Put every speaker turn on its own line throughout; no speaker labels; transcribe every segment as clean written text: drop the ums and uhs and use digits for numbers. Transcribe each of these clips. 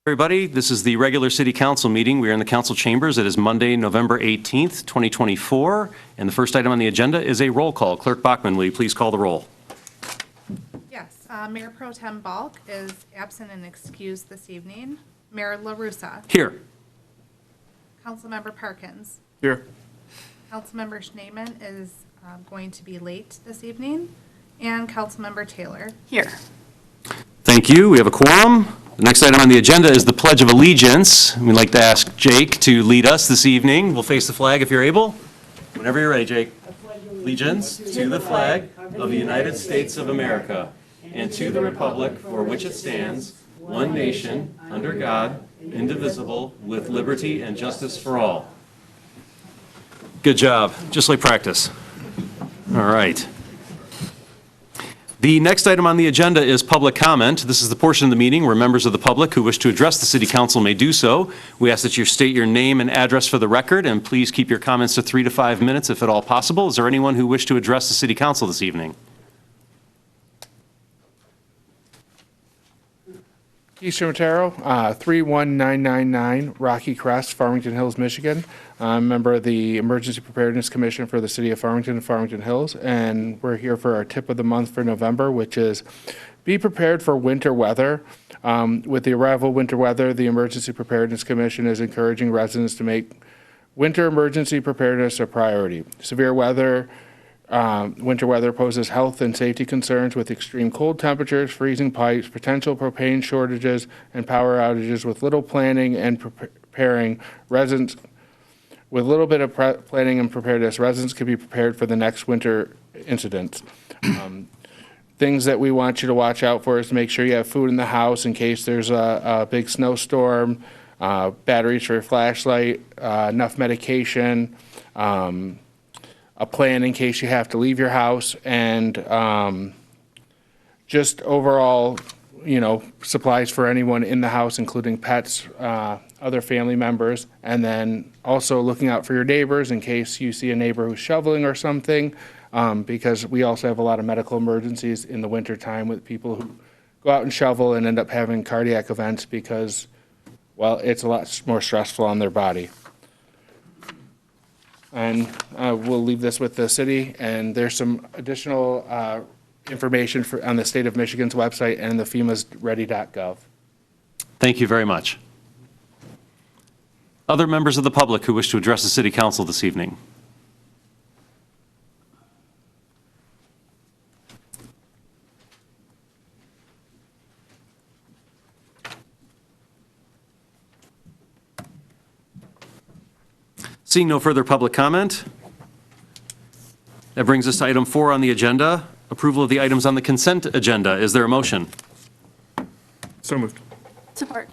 Everybody, this is the regular City Council meeting. We are in the council chambers. It is Monday, November 18th, 2024, and the first item on the agenda is a roll call. Clerk Bachman, will you please call the roll?
Yes, Mayor Pro Tem Balk is absent and excused this evening. Mayor LaRussa.
Here.
Councilmember Parkins.
Here.
Councilmember Schneeman is going to be late this evening. And Councilmember Taylor.
Here.
Thank you. We have a quorum. The next item on the agenda is the Pledge of Allegiance. We'd like to ask Jake to lead us this evening. We'll face the flag if you're able. Whenever you're ready, Jake. Allegiance to the flag of the United States of America and to the republic for which it stands, one nation, under God, indivisible, with liberty and justice for all. Good job. Just like practice. All right. The next item on the agenda is public comment. This is the portion of the meeting where members of the public who wish to address the City Council may do so. We ask that you state your name and address for the record, and please keep your comments to 3 to 5 minutes if at all possible. Is there anyone who wishes to address the City Council this evening?
Keith Matero, 31999 Rocky Crest, Farmington Hills, Michigan. I'm a member of the Emergency Preparedness Commission for the City of Farmington and Farmington Hills, and we're here for our tip of the month for November, which is be prepared for winter weather. With the arrival of winter weather, the Emergency Preparedness Commission is encouraging residents to make winter emergency preparedness a priority. Severe weather, winter weather poses health and safety concerns with extreme cold temperatures, freezing pipes, potential propane shortages, and power outages. With little planning and preparing, residents with a little bit of planning and preparedness, residents can be prepared for the next winter incidents. Things that we want you to watch out for is to make sure you have food in the house in case there's a big snowstorm, batteries for your flashlight, enough medication, a plan in case you have to leave your house, and just overall, supplies for anyone in the house, including pets, other family members, and then also looking out for your neighbors in case you see a neighbor who's shoveling or something, because we also have a lot of medical emergencies in the wintertime with people who go out and shovel and end up having cardiac events because, well, it's a lot more stressful on their body. And we'll leave this with the city, and there's some additional information on the State of Michigan's website and the FEMA's ready.gov.
Thank you very much. Other members of the public who wish to address the City Council this evening? Seeing no further public comment, that brings us to item 4 on the agenda, approval of the items on the consent agenda. Is there a motion?
So moved.
Support.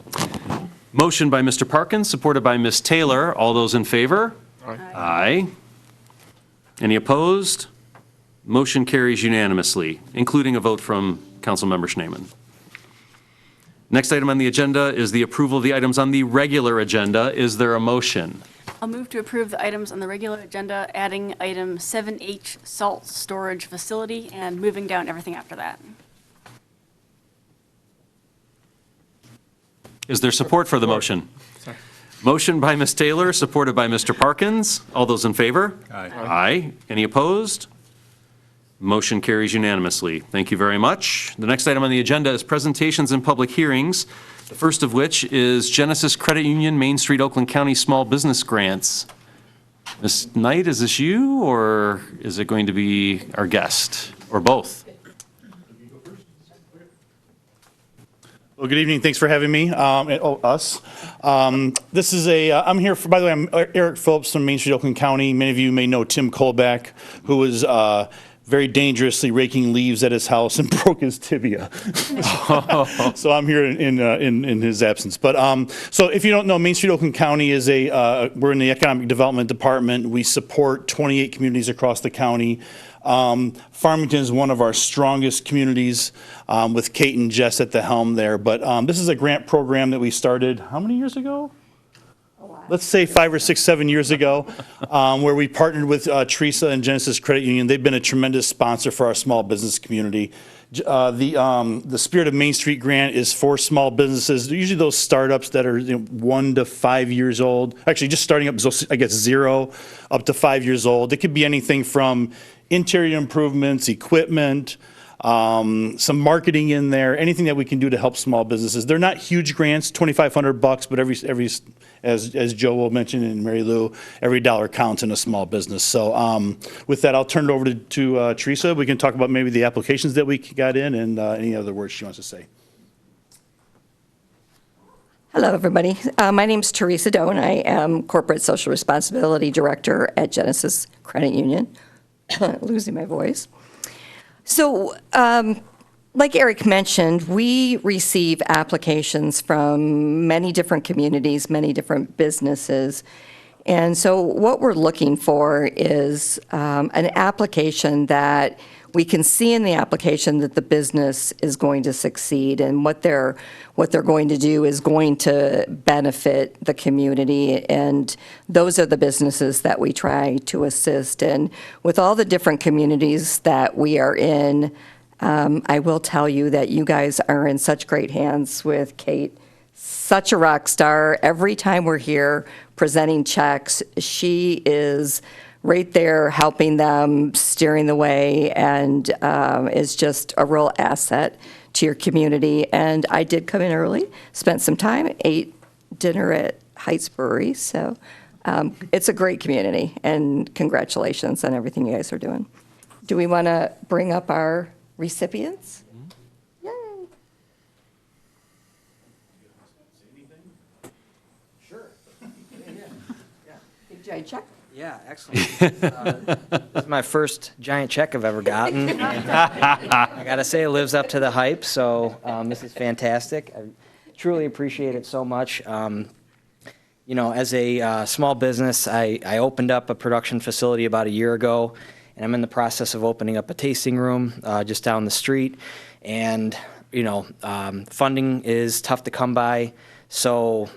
Motion by Mr. Parkins, supported by Ms. Taylor. All those in favor?
Aye.
Aye. Any opposed? Motion carries unanimously, including a vote from Councilmember Schneeman. Next item on the agenda is the approval of the items on the regular agenda. Is there a motion?
I'll move to approve the items on the regular agenda, adding item 7H, salt storage facility, and moving down everything after that.
Is there support for the motion? Motion by Ms. Taylor, supported by Mr. Parkins. All those in favor?
Aye.
Aye. Any opposed? Motion carries unanimously. Thank you very much. The next item on the agenda is presentations and public hearings, the first of which is Genesis Credit Union, Main Street, Oakland County Small Business Grants. Ms. Knight, is this you, or is it going to be our guest, or both?
Well, good evening. Thanks for having me, us. This is I'm here for, by the way, I'm Eric Phillips from Main Street, Oakland County. Many of you may know Tim Colback, who was very dangerously raking leaves at his house and broke his tibia. So I'm here in his absence. But so if you don't know, Main Street, Oakland County is we're in the Economic Development Department. We support 28 communities across the county. Farmington is one of our strongest communities with Kate and Jess at the helm there. But this is a grant program that we started how many years ago? Let's say 5 or 6, 7 years ago, where we partnered with Teresa and Genesis Credit Union. They've been a tremendous sponsor for our small business community. The Spirit of Main Street grant is for small businesses. They're usually those startups that are 1 to 5 years old. Actually, just starting up, so I guess 0 up to 5 years old. It could be anything from interior improvements, equipment, some marketing in there, anything that we can do to help small businesses. They're not huge grants, $2,500, but every as Joe will mention and Mary Lou, every dollar counts in a small business. So with that, I'll turn it over to Teresa. We can talk about maybe the applications that we got in and any other words she wants to say.
Hello, everybody. My name is Teresa Doe, and I am Corporate Social Responsibility Director at Genesis Credit Union. Losing my voice. So, like Eric mentioned, we receive applications from many different communities, many different businesses. And so what we're looking for is an application that we can see in the application that the business is going to succeed and what they're going to do is going to benefit the community. And those are the businesses that we try to assist. And with all the different communities that we are in, I will tell you that you guys are in such great hands with Kate. Such a rock star. Every time we're here presenting checks, she is right there helping them, steering the way, and is just a real asset to your community. And I did come in early, spent some time, ate dinner at Heights Brewery. So it's a great community, and congratulations on everything you guys are doing. Do we want to bring up our recipients? Yay. Big giant check?
Yeah, excellent. This is my first giant check I've ever gotten. And, I gotta say, it lives up to the hype, so this is fantastic. I truly appreciate it so much. You know, as a small business, I opened up a production facility about a year ago, and I'm in the process of opening up a tasting room just down the street. And, you know, funding is tough to come by, so,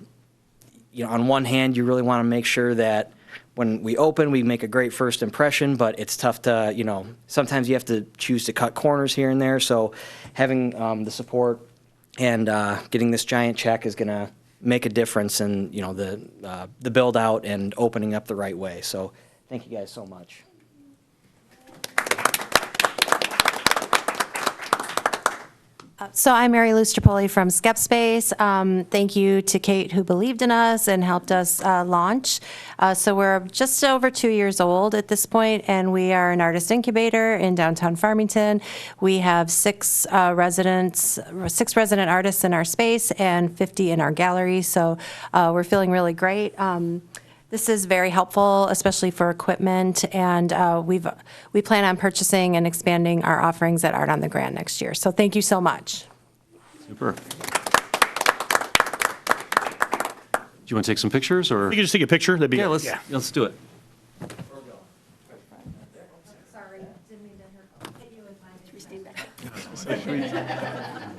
you know, on one hand, you really want to make sure that when we open, we make a great first impression, but it's tough to, you know, sometimes you have to choose to cut corners here and there. So having the support and getting this giant check is going to make a difference in, you know, the build out and opening up the right way. So thank you guys so much.
So I'm Mary Lou Strapoli from SkepSpace. Thank you to Kate who believed in us and helped us launch. So we're just over 2 years old at this point, and we are an artist incubator in downtown Farmington. We have six resident artists in our space and 50 in our gallery. So we're feeling really great. This is very helpful, especially for equipment, and we plan on purchasing and expanding our offerings at Art on the Grand next year. So thank you so much.
Super. Do you want to take some pictures, or?
We can just take a picture, that'd be
Yeah,
good.
let's do it.
Sorry, didn't mean to hit you with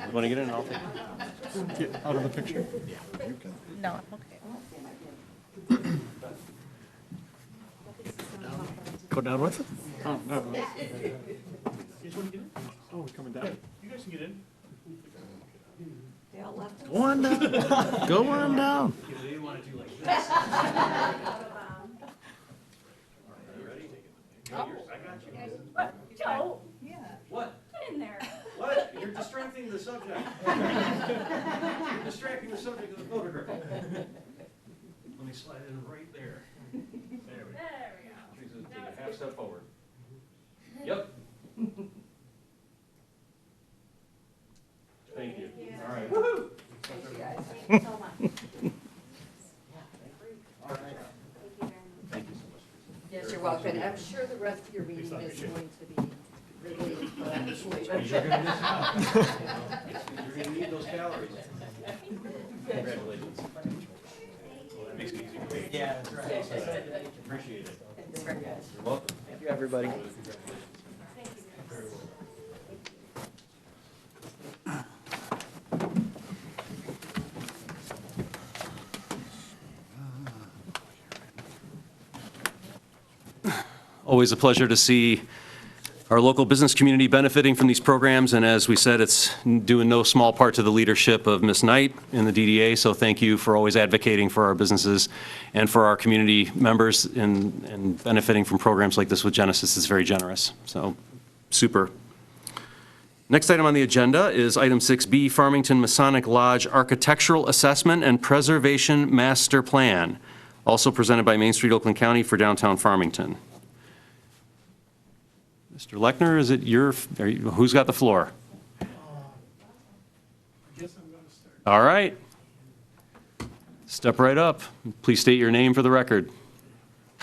You want to get in, and I'll take it?
Out of the picture?
No, okay.
Go down with it?
You guys want to get in?
Oh, we're coming down.
You guys can get in.
Go on down. Go on down.
What? Get in there. What? You're distracting the subject. You're distracting the subject of the photograph. Let me slide it in right there. There we go. Teresa, take a half step forward. Yep. Thank you. All right. Woohoo!
Yes, you're welcome. I'm sure the rest of your meeting is going to be related to that.
You're going to need those calories. Congratulations. Well, that makes it easy for me.
Yeah, that's right.
Appreciate it. You're welcome.
Thank you, everybody.
Always a pleasure to see our local business community benefiting from these programs, and as we said, it's due in no small part to the leadership of Ms. Knight in the DDA, so thank you for always advocating for our businesses and for our community members and benefiting from programs like this with Genesis is very generous, so super. Next item on the agenda is item 6B, Farmington Masonic Lodge Architectural Assessment and Preservation Master Plan, also presented by Main Street Oakland County for downtown Farmington. Mr. Lechner, is it who's got the floor?
I guess I'm going to start.
All right. Step right up. Please state your name for the record.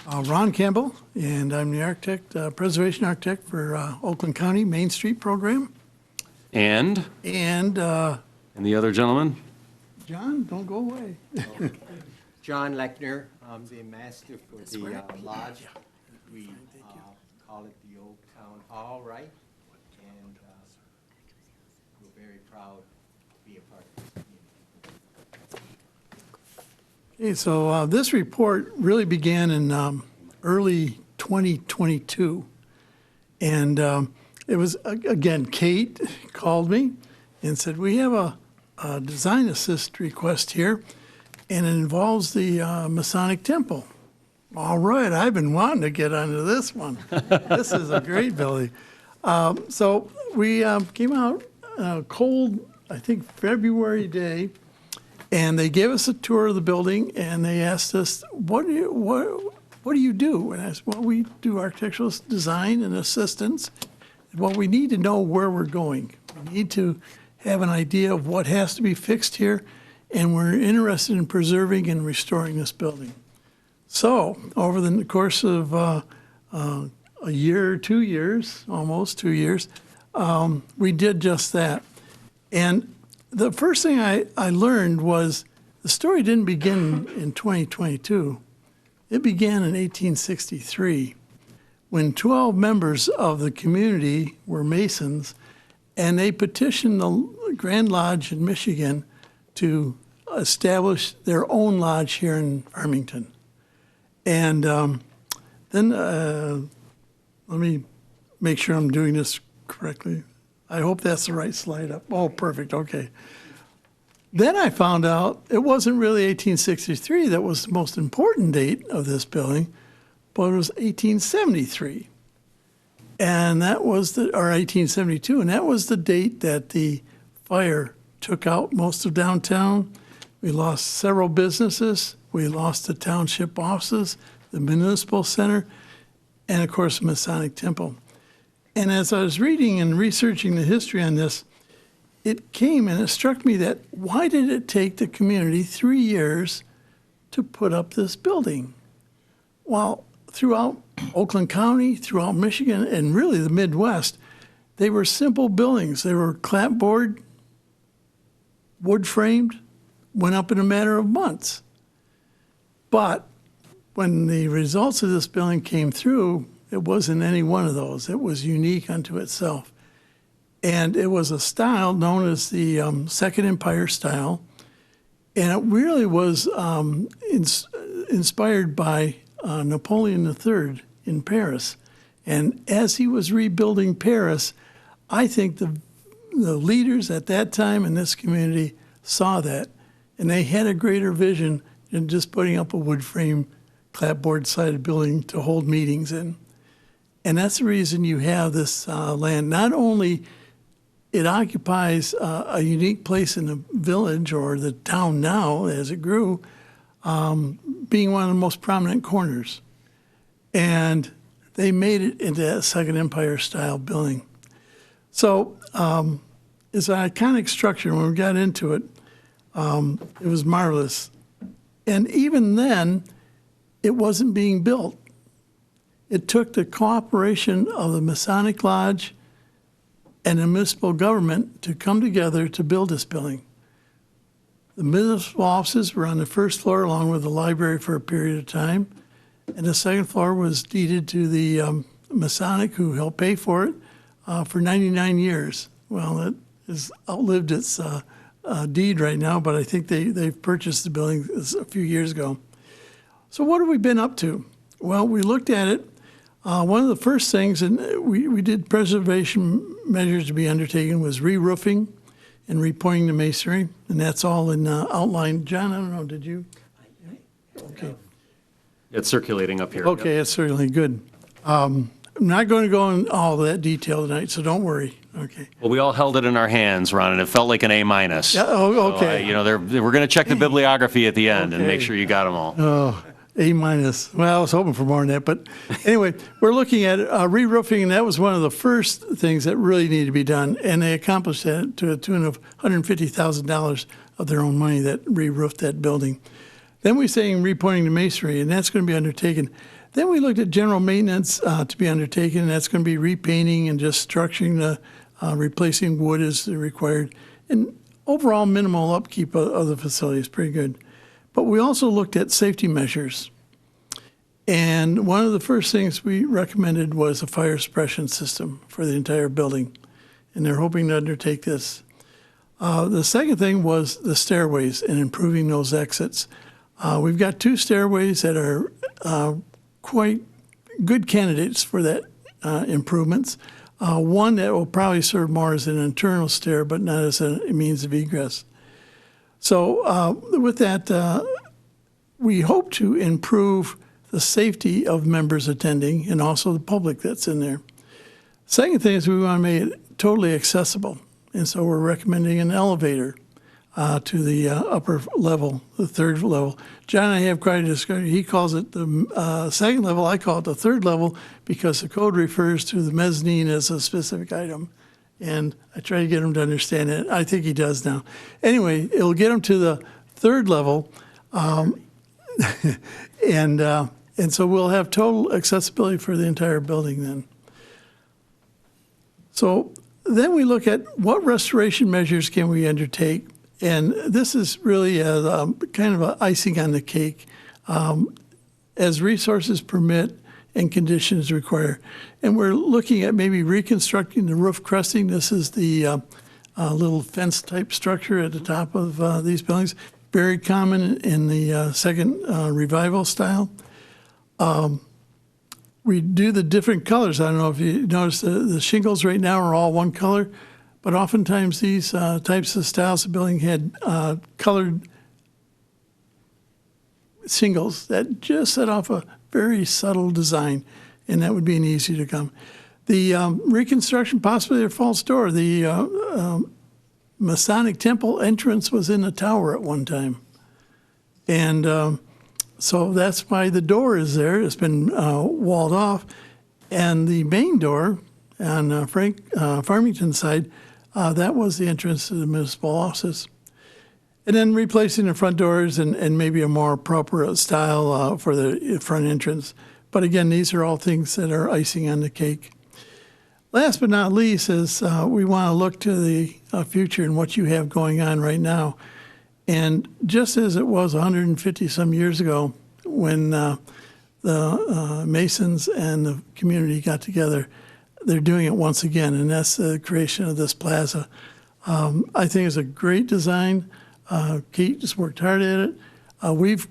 Ron Campbell, and I'm the architect, preservation architect for Oakland County Main Street Program.
And
And
the other gentleman?
John, don't go away.
John Lechner, I'm the master for the lodge. We call it the Old Town Hall, right? And we're very proud to be a part of this community.
Okay, so this report really began in early 2022. And it was, again, Kate called me and said, we have a design assist request here, and it involves the Masonic Temple. All right, I've been wanting to get onto this one. This is a great building. So we came out cold, I think, February day, and they gave us a tour of the building, and they asked us, what do you do? And I said, well, we do architectural design and assistance. Well, we need to know where we're going. We need to have an idea of what has to be fixed here, and we're interested in preserving and restoring this building. So, over the course of a year, 2 years, almost 2 years, we did just that. And the first thing I learned was the story didn't begin in 2022. It began in 1863 when 12 members of the community were Masons, and they petitioned the Grand Lodge in Michigan to establish their own lodge here in Farmington. And then, let me make sure I'm doing this correctly. I hope that's the right slide up. Oh, perfect, okay. Then I found out it wasn't really 1863 that was the most important date of this building, but it was 1873. And that was or 1872, and that was the date that the fire took out most of downtown. We lost several businesses. We lost the township offices, the municipal center, and of course, the Masonic Temple. And as I was reading and researching the history on this, it came and it struck me that why did it take the community 3 years to put up this building? Well, throughout Oakland County, throughout Michigan, and really the Midwest, they were simple buildings. They were clapboard, wood framed, went up in a matter of months. But when the results of this building came through, it wasn't any one of those. It was unique unto itself. And it was a style known as the Second Empire style. And it really was inspired by Napoleon III in Paris. And as he was rebuilding Paris, I think the leaders at that time in this community saw that. And they had a greater vision than just putting up a wood frame clapboard-sided building to hold meetings in. And that's the reason you have this land. Not only it occupies a unique place in the village or the town now as it grew, being one of the most prominent corners. And they made it into a Second Empire style building. So it's an iconic structure. When we got into it, it was marvelous. And even then, it wasn't being built. It took the cooperation of the Masonic Lodge and the municipal government to come together to build this building. The municipal offices were on the first floor along with the library for a period of time. And the second floor was deeded to the Masonic who helped pay for it for 99 years. Well, it has outlived its deed right now, but I think they've purchased the building a few years ago. So what have we been up to? Well, we looked at it. One of the first things, and we did preservation measures to be undertaken, was re-roofing and repointing the masonry, and that's all in outline. John, I don't know, did you? Okay.
It's circulating up here.
Okay, that's certainly good. I'm not going to go in all that detail tonight, so don't worry. Okay.
Well, we all held it in our hands, Ron, and it felt like an A minus.
Yeah, oh, okay.
We're going to check the bibliography at the end and make
Okay.
sure you got them all.
Oh, A minus. Well, I was hoping for more than that, but anyway, we're looking at re-roofing, and that was one of the first things that really needed to be done, and they accomplished that to a tune of $150,000 of their own money that re-roofed that building. Then we're saying repointing the masonry, and that's going to be undertaken. Then we looked at general maintenance to be undertaken, and that's going to be repainting and just structuring the, replacing wood as required, and overall minimal upkeep of the facility is pretty good. But we also looked at safety measures. And one of the first things we recommended was a fire suppression system for the entire building. And they're hoping to undertake this. The second thing was the stairways and improving those exits. We've got 2 stairways that are quite good candidates for that improvements. One that will probably serve more as an internal stair, but not as a means of egress. So with that, we hope to improve the safety of members attending and also the public that's in there. Second thing is we want to make it totally accessible. And so we're recommending an elevator to the upper level, the 3rd level. John and I have quite a discussion. He calls it the 2nd level. I call it the 3rd level because the code refers to the mezzanine as a specific item. And I try to get him to understand it. I think he does now. Anyway, it'll get him to the 3rd level. And so we'll have total accessibility for the entire building then. So then we look at what restoration measures can we undertake. And this is really a kind of an icing on the cake as resources permit and conditions require. And we're looking at maybe reconstructing the roof cresting. This is the little fence type structure at the top of these buildings, very common in the second revival style. We do the different colors. I don't know if you notice the shingles right now are all one color, but oftentimes these types of styles of building had colored shingles that just set off a very subtle design, and that would be an easy to come. The reconstruction, possibly a false door. The Masonic Temple entrance was in the tower at one time. And so that's why the door is there. It's been walled off. And the main door on Farmington side, that was the entrance to the municipal offices. And then replacing the front doors and maybe a more appropriate style for the front entrance. But again, these are all things that are icing on the cake. Last but not least is we want to look to the future and what you have going on right now. And just as it was 150 some years ago when the Masons and the community got together, they're doing it once again, and that's the creation of this plaza. I think it's a great design. Kate just worked hard at it. We've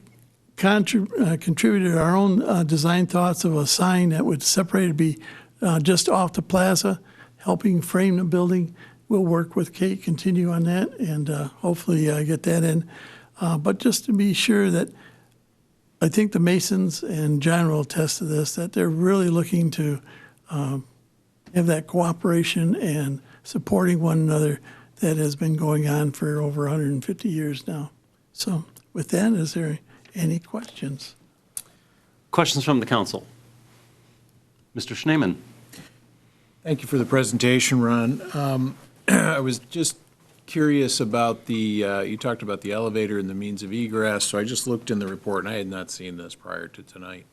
contributed our own design thoughts of a sign that would separate it, be just off the plaza, helping frame the building. We'll work with Kate, continue on that, and hopefully get that in. But just to be sure that I think the Masons and John will attest to this, that they're really looking to have that cooperation and supporting one another that has been going on for over 150 years now. So with that, is there any questions?
Questions from the council? Mr. Schneeman.
Thank you for the presentation, Ron. I was just curious about you talked about the elevator and the means of egress, so I just looked in the report, and I had not seen this prior to tonight.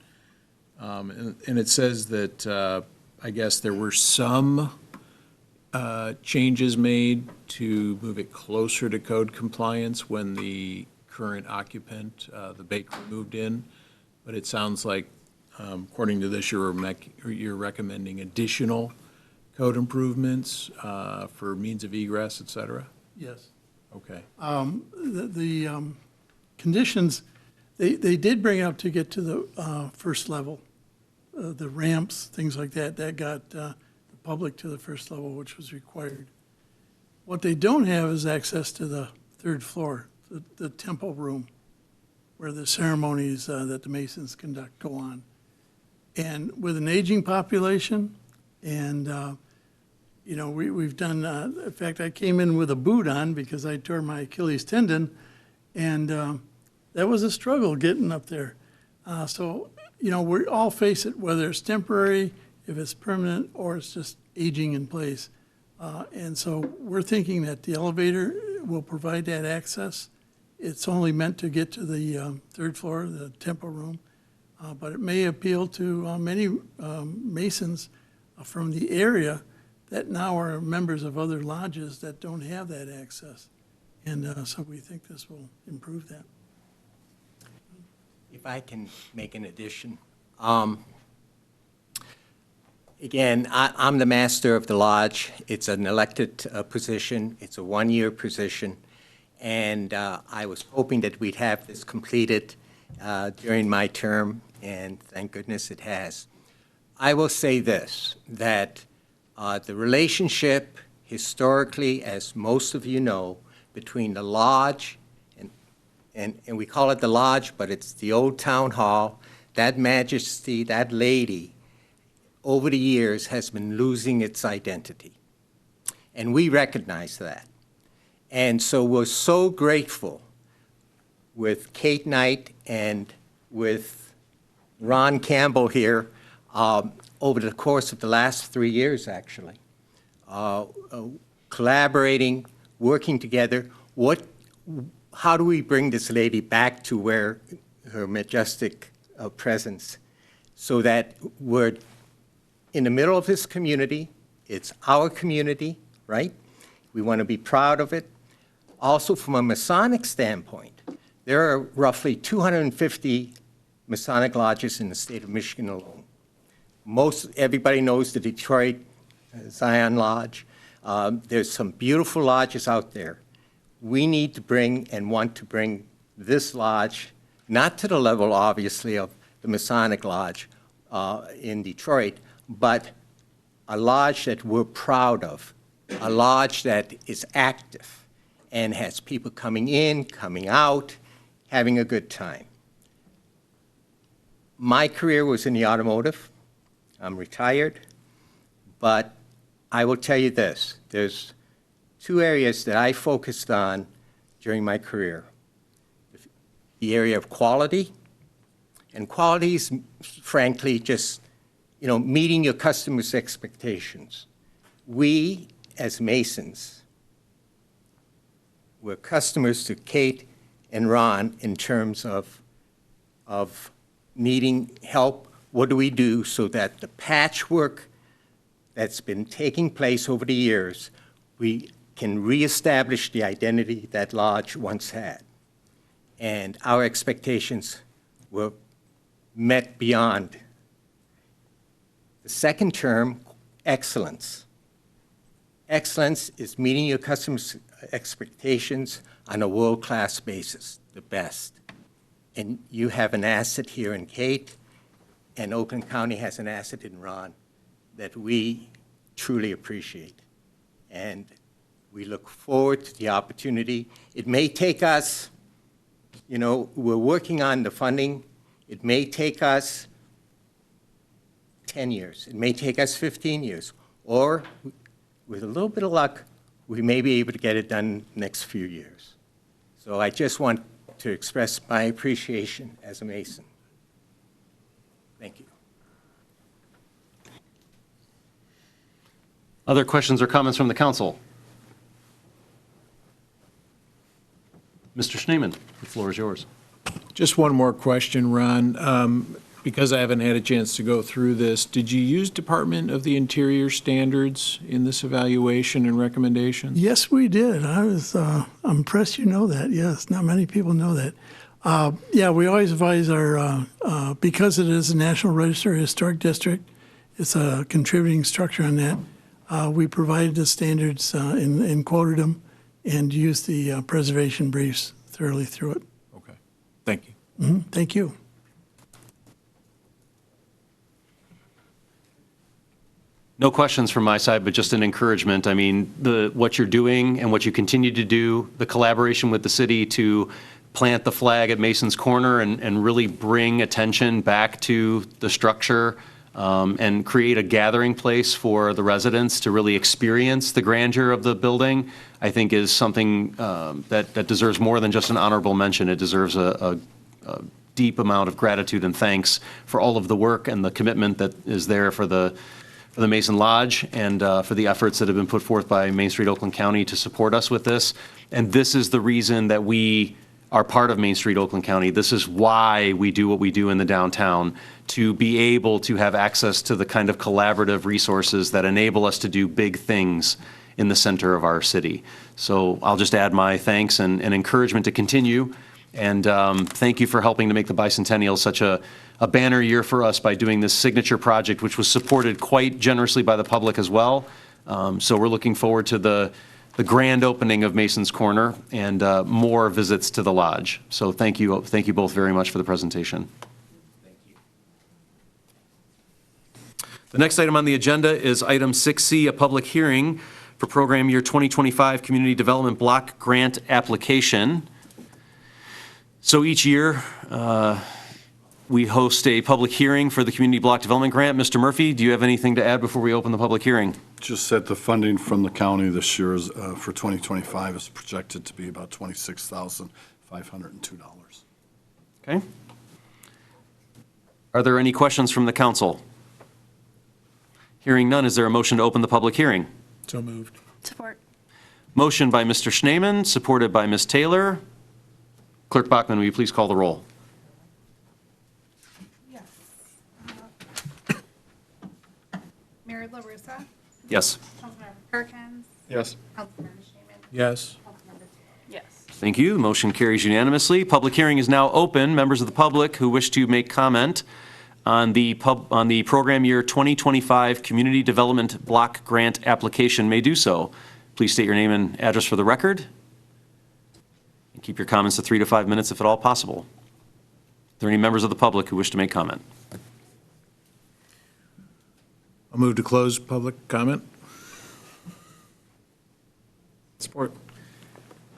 And it says that, I guess there were some changes made to move it closer to code compliance when the current occupant, the bakery, moved in, but it sounds like, according to this, you're recommending additional code improvements for means of egress, et cetera?
Yes.
Okay.
The conditions, they did bring up to get to the first level the ramps, things like that, that got the public to the first level, which was required. What they don't have is access to the third floor, the temple room, where the ceremonies that the Masons conduct go on. And with an aging population, and, you know, we've done, in fact, I came in with a boot on because I tore my Achilles tendon, and that was a struggle getting up there. So, you know, we all face it, whether it's temporary, if it's permanent, or it's just aging in place. And so we're thinking that the elevator will provide that access. It's only meant to get to the third floor, the temple room, but it may appeal to many Masons from the area that now are members of other lodges that don't have that access. And so we think this will improve that.
If I can make an addition. Again, I'm the master of the lodge. It's an elected position. It's a one-year position. And I was hoping that we'd have this completed during my term, and thank goodness it has. I will say this, that the relationship historically, as most of you know, between the lodge and we call it the lodge, but it's the old town hall, that majesty, that lady, over the years has been losing its identity. And we recognize that. And so we're so grateful with Kate Knight and with Ron Campbell here over the course of the last 3 years, actually, collaborating, working together. How do we bring this lady back to where her majestic presence, so that we're in the middle of this community, it's our community, right? We want to be proud of it. Also, from a Masonic standpoint, there are roughly 250 Masonic lodges in the state of Michigan alone. Everybody knows the Detroit Zion Lodge. There's some beautiful lodges out there. We need to bring and want to bring this lodge, not to the level, obviously, of the Masonic Lodge in Detroit, but a lodge that we're proud of, a lodge that is active and has people coming in, coming out, having a good time. My career was in the automotive. I'm retired, but I will tell you this, there's 2 areas that I focused on during my career. The area of quality, and quality is frankly just, you know, meeting your customers' expectations. We, as Masons, we're customers to Kate and Ron in terms of needing help. What do we do so that the patchwork that's been taking place over the years, we can reestablish the identity that lodge once had? And our expectations were met beyond. The second term, excellence. Excellence is meeting your customers' expectations on a world-class basis, the best. And you have an asset here in Kate, and Oakland County has an asset in Ron that we truly appreciate. And we look forward to the opportunity. It may take us, you know, we're working on the funding. It may take us 10 years. It may take us 15 years. Or, with a little bit of luck, we may be able to get it done next few years. So I just want to express my appreciation as a Mason. Thank you.
Other questions or comments from the council? Mr. Schneeman, the floor is yours.
Just one more question, Ron. Because I haven't had a chance to go through this, did you use Department of the Interior standards in this evaluation and recommendations?
Yes, we did. I'm impressed you know that. Yes, not many people know that. Yeah, we always advise our, because it is a National Register Historic District, it's a contributing structure on that. We provided the standards and quoted them and used the preservation briefs thoroughly through it.
Okay, thank you.
Thank you.
No questions from my side, but just an encouragement. I mean, what you're doing and what you continue to do, the collaboration with the city to plant the flag at Mason's Corner and really bring attention back to the structure and create a gathering place for the residents to really experience the grandeur of the building, I think is something that deserves more than just an honorable mention. It deserves a deep amount of gratitude and thanks for all of the work and the commitment that is there for the Mason Lodge and for the efforts that have been put forth by Main Street Oakland County to support us with this. And this is the reason that we are part of Main Street Oakland County. This is why we do what we do in the downtown, to be able to have access to the kind of collaborative resources that enable us to do big things in the center of our city. So I'll just add my thanks and encouragement to continue. And thank you for helping to make the bicentennial such a banner year for us by doing this signature project, which was supported quite generously by the public as well. So we're looking forward to the grand opening of Mason's Corner and more visits to the lodge. So thank you both very much for the presentation. The next item on the agenda is item 6C, a public hearing for program year 2025 Community Development Block Grant application. So each year, we host a public hearing for the Community Block Development Grant. Mr. Murphy, do you have anything to add before we open the public hearing?
Just that the funding from the county this year is, for 2025 is projected to be about $26,502.
Okay. Are there any questions from the council? Hearing none, is there a motion to open the public hearing?
So moved.
Support.
Motion by Mr. Schneeman, supported by Ms. Taylor. Clerk Bachman, will you please call the roll?
Yes. Mayor LaRussa?
Yes.
Councilmember Perkins?
Yes.
Councilmember Shneeman?
Yes.
Councilmember Taylor?
Yes.
Thank you. The motion carries unanimously. Public hearing is now open. Members of the public who wish to make comment on the program year 2025 Community Development Block Grant application may do so. Please state your name and address for the record. And keep your comments to 3 to 5 minutes if at all possible. Are there any members of the public who wish to make comment?
I'll move to close public comment.
Support.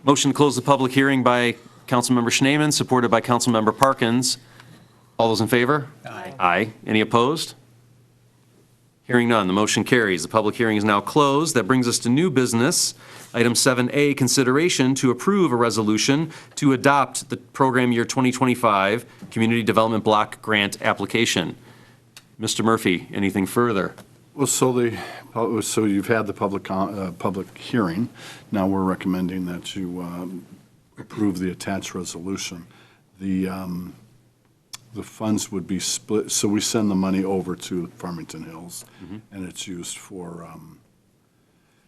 Motion to close the public hearing by Councilmember Schneeman, supported by Councilmember Parkins. All those in favor?
Aye.
Aye. Any opposed? Hearing none, the motion carries. The public hearing is now closed. That brings us to new business. Item 7A, consideration to approve a resolution to adopt the program year 2025 Community Development Block Grant application. Mr. Murphy, anything further?
Well, so you've had the public hearing. Now we're recommending that you approve the attached resolution. The funds would be split, so we send the money over to Farmington Hills, and it's used for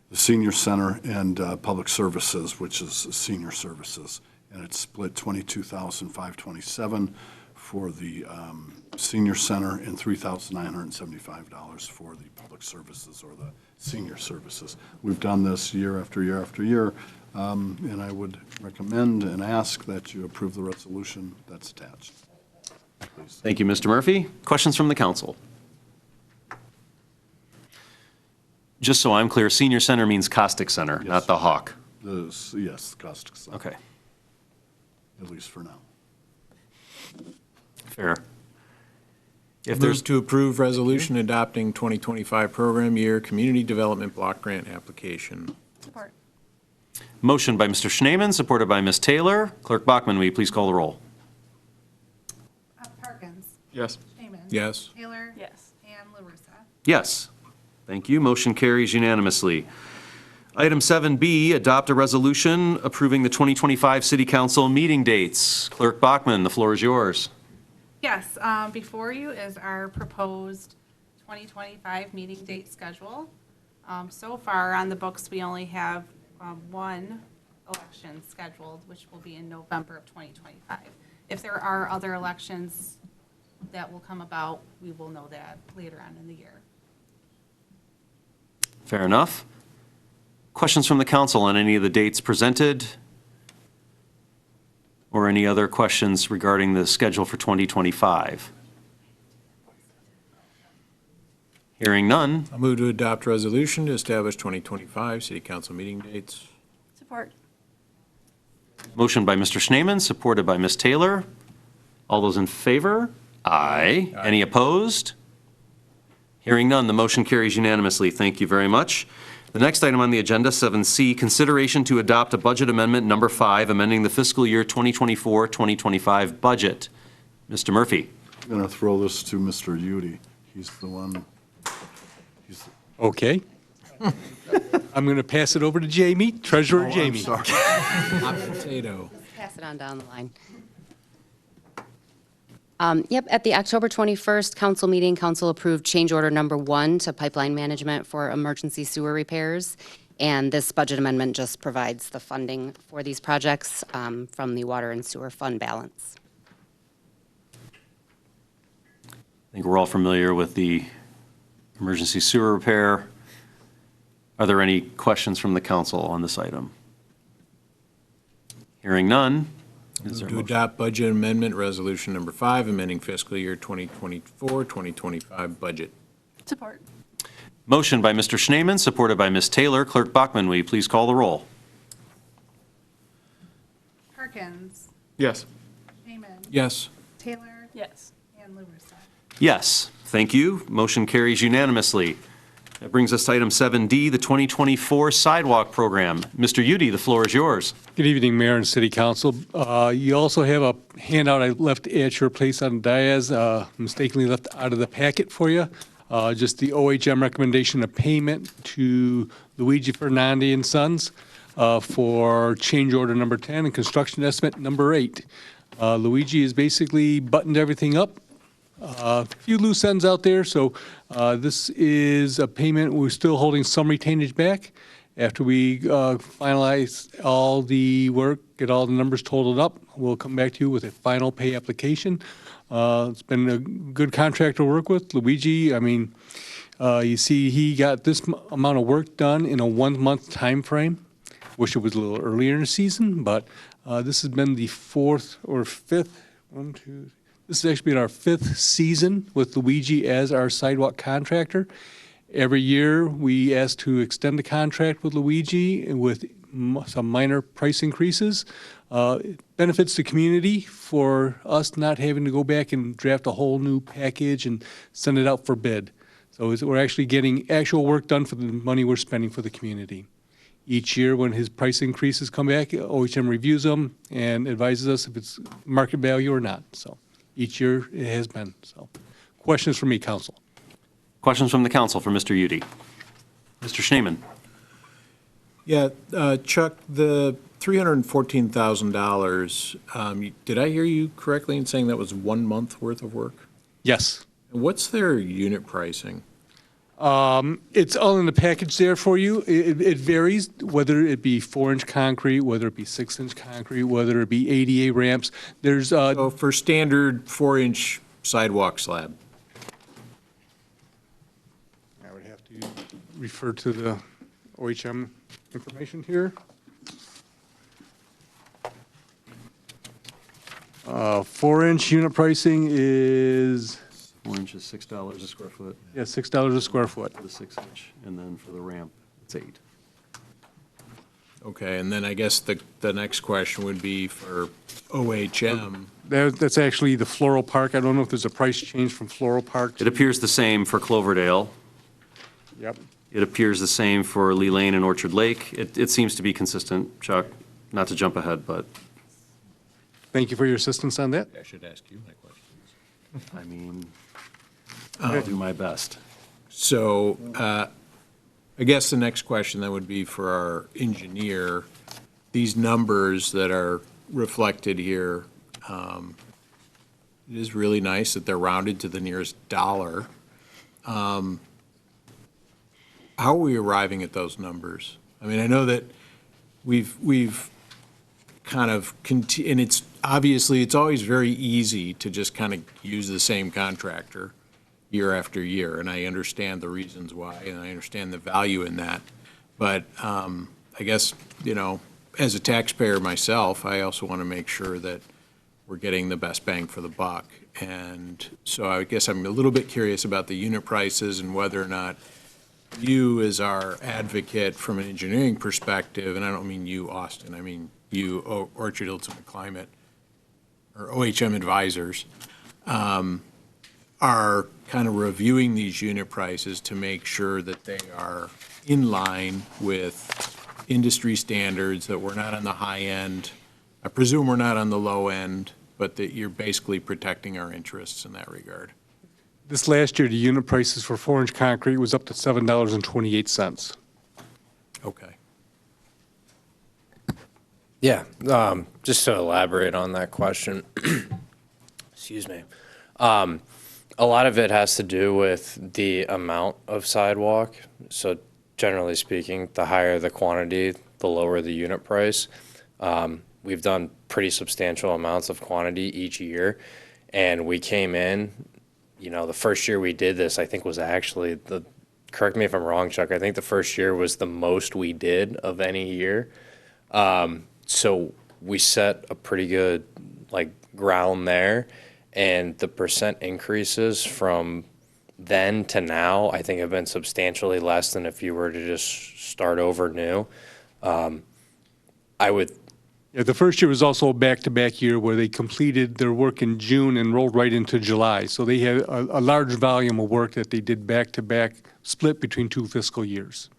the senior center and public services, which is senior services, and it's split $22,527 for the senior center and $3,975 for the public services or the senior services. We've done this year after year after year, and I would recommend and ask that you approve the resolution that's attached. Please.
Thank you, Mr. Murphy. Questions from the council? Just so I'm clear, senior center means Costic Center,
Yes.
not the Hawk.
Yes, Costic Center.
Okay,
At least for now.
fair. If there's,
Move to approve resolution adopting 2025 program year Community Development Block Grant application.
Support.
motion by Mr. Schneeman, supported by Ms. Taylor. Clerk Bachman, will you please call the roll?
Perkins?
Yes.
Shneeman?
Yes.
Taylor?
Yes.
And LaRussa?
Yes. Thank you. Motion carries unanimously. Item 7B, adopt a resolution approving the 2025 City Council meeting dates. Clerk Bachman, the floor is yours.
Yes, before you is our proposed 2025 meeting date schedule. So far on the books, we only have one election scheduled, which will be in November of 2025. If there are other elections that will come about, we will know that later on in the year.
Fair enough. Questions from the council on any of the dates presented? Or any other questions regarding the schedule for 2025? Hearing none.
I'll move to adopt resolution to establish 2025 city council meeting dates.
Support.
Motion by Mr. Schneeman, supported by Ms. Taylor. All those in favor? Aye. Any opposed? Hearing none, the motion carries unanimously. Thank you very much. The next item on the agenda, 7C, consideration to adopt a budget amendment number 5, amending the fiscal year 2024-2025 budget. Mr. Murphy.
I'm going to throw this to Mr. Udi. He's the one.
Okay. I'm going to pass it over to Jamie, Treasurer Jamie.
Hot potato.
Pass it on down the line. Yep, at the October 21st council meeting, council approved change order number 1 to pipeline management for emergency sewer repairs. And this budget amendment just provides the funding for these projects from the water and sewer fund balance.
I think we're all familiar with the emergency sewer repair. Are there any questions from the council on this item? Hearing none. Is there a
To
motion?
adopt budget amendment resolution number 5, amending fiscal year 2024-2025 budget.
Support.
Motion by Mr. Schneeman, supported by Ms. Taylor. Clerk Bachman, will you please call the roll?
Perkins.
Yes.
Schneeman.
Yes.
Taylor.
Yes.
And Lumberson.
Yes, thank you. Motion carries unanimously. That brings us to item 7D, the 2024 sidewalk program. Mr. Udi, the floor is yours.
Good evening, Mayor and City Council. You also have a handout I left at your place on Diaz, mistakenly left out of the packet for you. Just the OHM recommendation of payment to Luigi Fernandi and Sons for change order number 10 and construction estimate number 8. Luigi has basically buttoned everything up. A few loose ends out there, so this is a payment. We're still holding some retainage back. After we finalize all the work, get all the numbers totaled up, we'll come back to you with a final pay application. It's been a good contract to work with. Luigi, I mean, you see he got this amount of work done in a 1-month time frame. Wish it was a little earlier in the season, but this has been the 4th or 5th, this has actually been our 5th season with Luigi as our sidewalk contractor. Every year, we ask to extend the contract with Luigi with some minor price increases. It benefits the community for us not having to go back and draft a whole new package and send it out for bid. So we're actually getting actual work done for the money we're spending for the community. Each year, when his price increases come back, OHM reviews them and advises us if it's market value or not. So each year it has been. So questions from me, Council?
Questions from the council for Mr. Udi. Mr. Schneeman.
Yeah, Chuck, the $314,000, did I hear you correctly in saying that was 1 month worth of work?
Yes.
And what's their unit pricing?
It's all in the package there for you. It varies, whether it be 4-inch concrete, whether it be 6-inch concrete, whether it be ADA ramps. There's,
So for standard 4-inch sidewalk slab?
I would have to refer to the OHM information here. 4-inch unit pricing is,
4 inches, $6 a square foot.
yeah, $6 a square foot.
For the 6-inch, and then for the ramp, it's 8.
Okay, and then I guess the next question would be for OHM.
That's actually the Floral Park. I don't know if there's a price change from Floral Park.
It appears the same for Cloverdale.
Yep.
It appears the same for Lee Lane and Orchard Lake. It seems to be consistent, Chuck, not to jump ahead, but,
Thank you for your assistance on that.
I should ask you my questions.
I mean, I'll do my best.
So I guess the next question then would be for our engineer. These numbers that are reflected here, it is really nice that they're rounded to the nearest dollar. How are we arriving at those numbers? I mean, I know that we've kind of, and it's obviously, it's always very easy to just kind of use the same contractor year after year, and I understand the reasons why, and I understand the value in that. But I guess, you know, as a taxpayer myself, I also want to make sure that we're getting the best bang for the buck. And so I guess I'm a little bit curious about the unit prices and whether or not you, as our advocate from an engineering perspective, and I don't mean you, Austin, I mean you, Orchard Hills and Climate, or OHM advisors, are kind of reviewing these unit prices to make sure that they are in line with industry standards, that we're not on the high end. I presume we're not on the low end, but that you're basically protecting our interests in that regard.
This last year, the unit prices for 4-inch concrete was up to $7.28.
Okay.
Yeah, just to elaborate on that question, excuse me. A lot of it has to do with the amount of sidewalk. So generally speaking, the higher the quantity, the lower the unit price. We've done pretty substantial amounts of quantity each year, and we came in, you know, the first year we did this, I think was actually correct me if I'm wrong, Chuck, I think the first year was the most we did of any year. So we set a pretty good, like, ground there, and the percent increases from then to now, I think have been substantially less than if you were to just start over new.
Yeah, the first year was also a back-to-back year where they completed their work in June and rolled right into July. So they had a large volume of work that they did back-to-back, split between 2 fiscal years.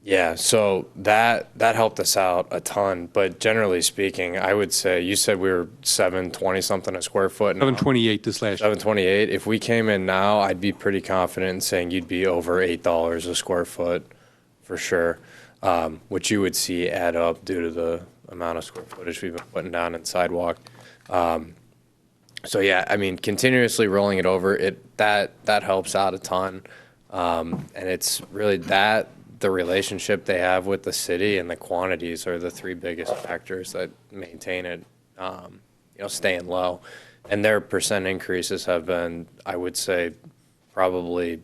Yeah, so that helped us out a ton. But generally speaking, I would say, you said we were $720 something a square foot.
$728 this last year.
$728. If we came in now, I'd be pretty confident in saying you'd be over $8 a square foot for sure, which you would see add up due to the amount of square footage we've been putting down in sidewalk. So yeah, I mean, continuously rolling it over, that helps out a ton. And it's really the relationship they have with the city and the quantities are the 3 biggest factors that maintain it, staying low. And their percent increases have been, I would say, probably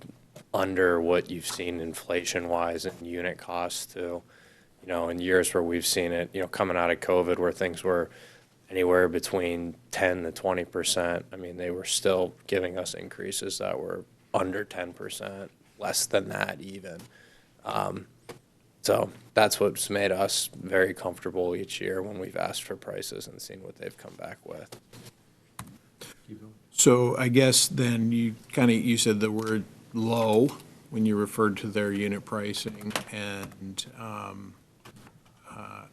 under what you've seen inflation-wise and unit costs too. You know, in years where we've seen it, coming out of COVID where things were anywhere between 10 to 20%, I mean, they were still giving us increases that were under 10%, less than that even. So that's what's made us very comfortable each year when we've asked for prices and seen what they've come back with.
So I guess then you said the word low when you referred to their unit pricing, and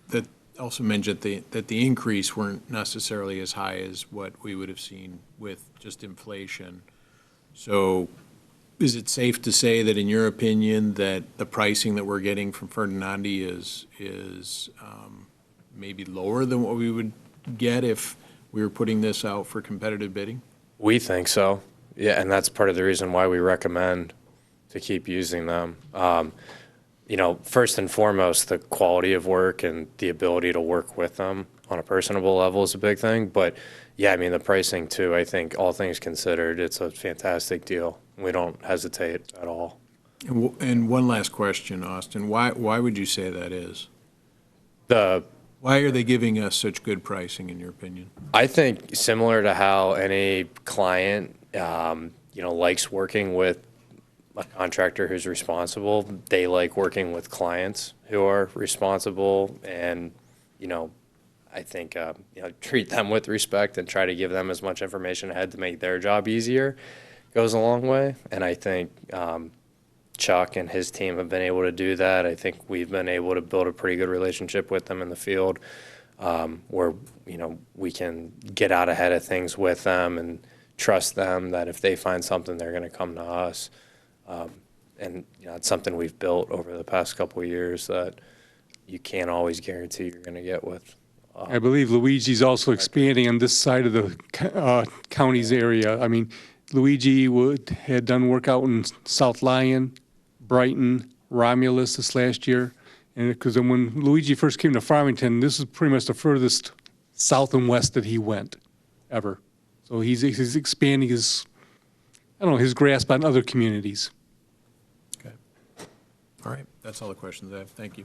that also mentioned that the increase weren't necessarily as high as what we would have seen with just inflation. So is it safe to say that, in your opinion, that the pricing that we're getting from Ferdinandi is maybe lower than what we would get if we were putting this out for competitive bidding?
We think so. Yeah, and that's part of the reason why we recommend to keep using them. First and foremost, the quality of work and the ability to work with them on a personable level is a big thing. But yeah, I mean, the pricing too, I think all things considered, it's a fantastic deal. We don't hesitate at all.
And one last question, Austin. Why would you say that is?
Why
are they giving us such good pricing, in your opinion?
I think similar to how any client, likes working with a contractor who's responsible, they like working with clients who are responsible and, I think, treat them with respect and try to give them as much information ahead to make their job easier goes a long way. And I think Chuck and his team have been able to do that. I think we've been able to build a pretty good relationship with them in the field, where, we can get out ahead of things with them and trust them that if they find something, they're going to come to us. And it's something we've built over the past couple of years that you can't always guarantee you're going to get with.
I believe Luigi's also expanding on this side of the county's area. I mean, Luigi had done work out in South Lyon, Brighton, Romulus this last year. And because when Luigi first came to Farmington, this is pretty much the furthest south and west that he went ever. So he's expanding his grasp on other communities.
Okay. All right. That's all the questions I have. Thank you.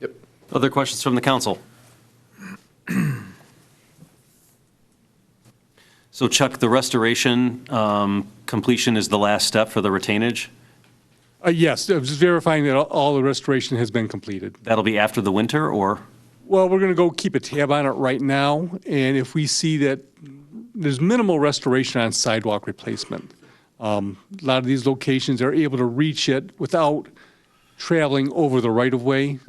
Yep. Other questions from the council? So Chuck, the restoration completion is the last step for the retainage?
Yes, I'm just verifying that all the restoration has been completed.
That'll be after the winter, or?
Well, we're going to go keep a tab on it right now, and if we see that there's minimal restoration on sidewalk replacement. A lot of these locations are able to reach it without traveling over the right-of-way,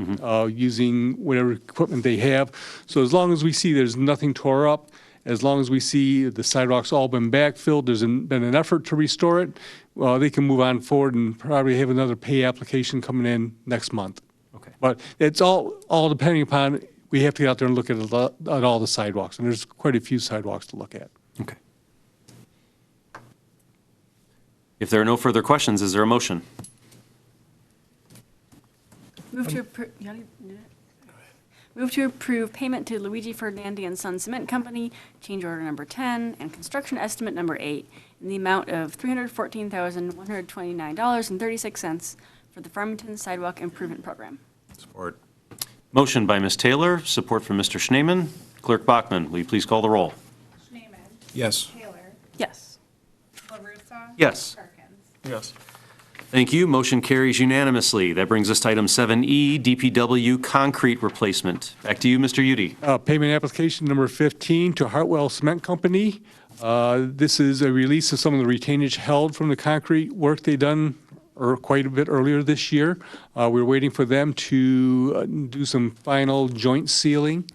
using whatever equipment they have. So as long as we see there's nothing tore up, as long as we see the sidewalks all been backfilled, there's been an effort to restore it, they can move on forward and probably have another pay application coming in next month.
Okay.
But it's all depending upon, we have to get out there and look at all the sidewalks, and there's quite a few sidewalks to look at.
Okay. If there are no further questions, is there a motion?
Move to approve. Move to approve payment to Luigi Ferdinandi and Son Cement Company, change order number 10, and construction estimate number 8, in the amount of $314,129.36 for the Farmington Sidewalk Improvement Program.
Support.
Motion by Ms. Taylor, support from Mr. Schneeman. Clerk Bachman, will you please call the roll?
Schneeman.
Yes.
Taylor.
Yes.
LaRussa.
Yes.
Perkins.
Yes.
Thank you. Motion carries unanimously. That brings us to item 7E, DPW concrete replacement. Back to you, Mr. Udi.
Payment application number 15 to Hartwell Cement Company. This is a release of some of the retainage held from the concrete work they done quite a bit earlier this year. We're waiting for them to do some final joint sealing,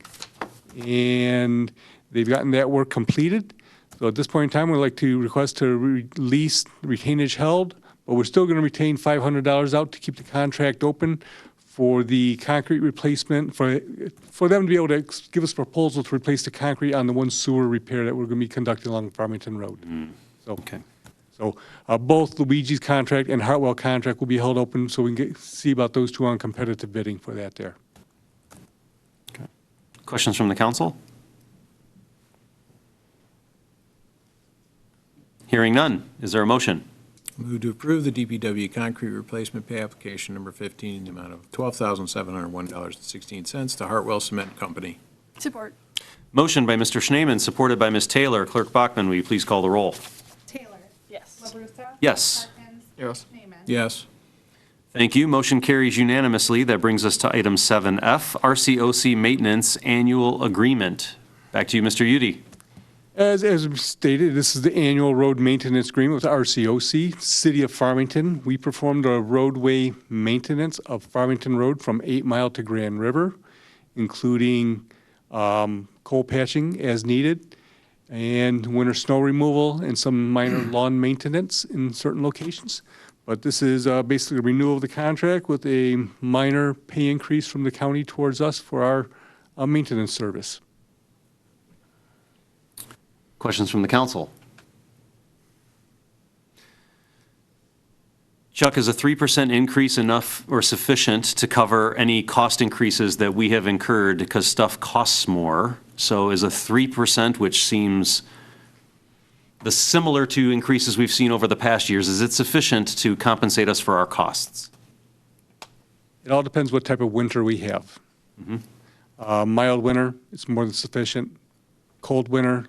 and they've gotten that work completed. So at this point in time, we'd like to request to release retainage held, but we're still going to retain $500 out to keep the contract open for the concrete replacement, for them to be able to give us a proposal to replace the concrete on the one sewer repair that we're going to be conducting along Farmington Road. So,
Okay.
So both Luigi's contract and Hartwell contract will be held open, so we can see about those two on competitive bidding for that there.
Questions from the council? Hearing none. Is there a motion?
Move to approve the DPW concrete replacement pay application number 15 in the amount of $12,701.16 to Hartwell Cement Company.
Support.
Motion by Mr. Schneeman, supported by Ms. Taylor. Clerk Bachman, will you please call the roll?
Taylor.
Yes.
LaRussa.
Yes.
Perkins.
Yes.
Schneeman.
Yes.
Thank you. Motion carries unanimously. That brings us to item 7F, RCOC Maintenance Annual Agreement. Back to you, Mr. Udi.
As stated, this is the annual road maintenance agreement with RCOC, City of Farmington. We performed a roadway maintenance of Farmington Road from 8 Mile to Grand River, including coal patching as needed, and winter snow removal, and some minor lawn maintenance in certain locations. But this is basically a renewal of the contract with a minor pay increase from the county towards us for our maintenance service.
Questions from the council? Chuck, is a 3% increase enough or sufficient to cover any cost increases that we have incurred because stuff costs more? So is a 3%, which seems similar to increases we've seen over the past years, is it sufficient to compensate us for our costs?
It all depends what type of winter we have. Mild winter, it's more than sufficient. Cold winter,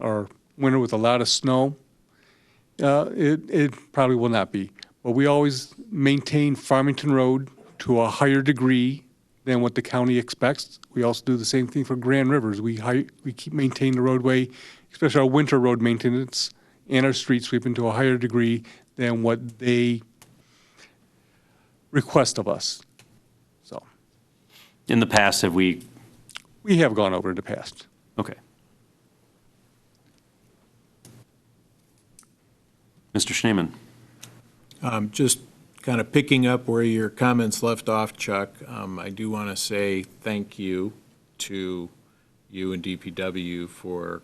or winter with a lot of snow, it probably will not be. But we always maintain Farmington Road to a higher degree than what the county expects. We also do the same thing for Grand Rivers. We keep maintaining the roadway, especially our winter road maintenance and our street sweeping, to a higher degree than what they request of us. So
In the past, have we?
we have gone over in the past.
Okay. Mr. Schneeman.
Just kind of picking up where your comments left off, Chuck, I do want to say thank you to you and DPW for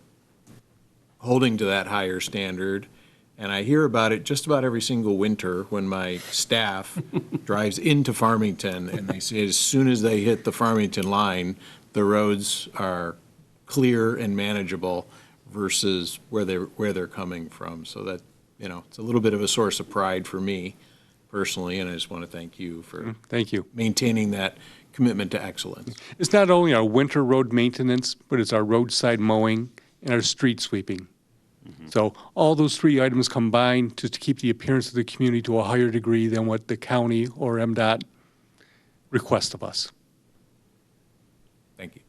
holding to that higher standard. And I hear about it just about every single winter when my staff drives into Farmington, and they say as soon as they hit the Farmington line, the roads are clear and manageable versus where they're coming from. So that, you know, it's a little bit of a source of pride for me personally, and I just want to thank you for
Thank you.
maintaining that commitment to excellence.
It's not only our winter road maintenance, but it's our roadside mowing and our street sweeping. So all those three items combined to keep the appearance of the community to a higher degree than what the county or MDOT request of us.
Thank you.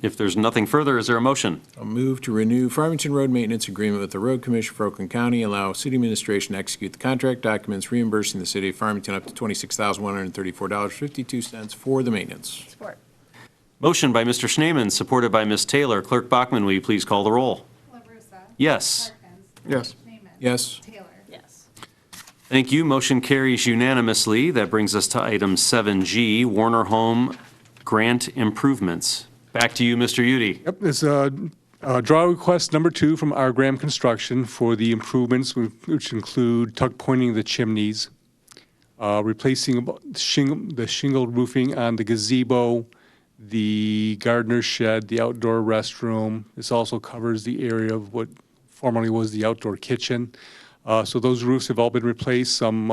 If there's nothing further, is there a motion?
I'll move to renew Farmington Road Maintenance Agreement with the Road Commission for Oakland County, allow city administration to execute the contract documents reimbursing the city of Farmington up to $26,134.52 for the maintenance.
Support.
Motion by Mr. Schneeman, supported by Ms. Taylor. Clerk Bachman, will you please call the roll?
LaRussa.
Yes.
Parkins.
Yes.
Schneeman.
Yes.
Taylor.
Yes.
Thank you. Motion carries unanimously. That brings us to item 7G, Warner Home Grant Improvements. Back to you, Mr. Udi.
Yep, it's draw request number 2 from R. Graham Construction for the improvements, which include tuck pointing the chimneys, replacing the shingled roofing on the gazebo, the gardener's shed, the outdoor restroom. This also covers the area of what formerly was the outdoor kitchen. So those roofs have all been replaced. Some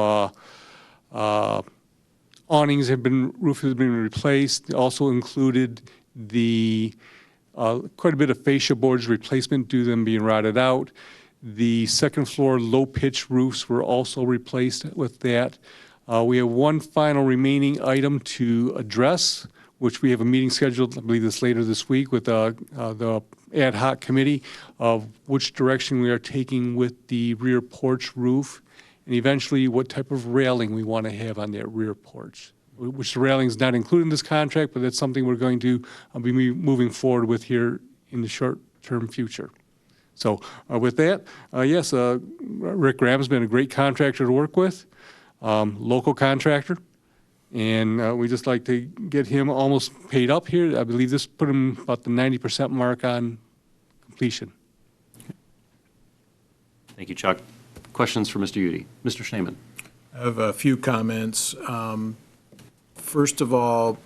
awnings have been, roof has been replaced. Also included the quite a bit of fascia boards replacement due to them being rotted out. The second floor low pitch roofs were also replaced with that. We have one final remaining item to address, which we have a meeting scheduled, I believe this later this week, with the ad hoc committee of which direction we are taking with the rear porch roof, and eventually what type of railing we want to have on that rear porch, which the railing is not included in this contract, but that's something we're going to be moving forward with here in the short-term future. So with that, yes, Rick Graham's been a great contractor to work with, local contractor, and we just like to get him almost paid up here. I believe this put him about the 90% mark on completion.
Thank you, Chuck. Questions for Mr. Udi? Mr. Schneeman.
I have a few comments. First of all,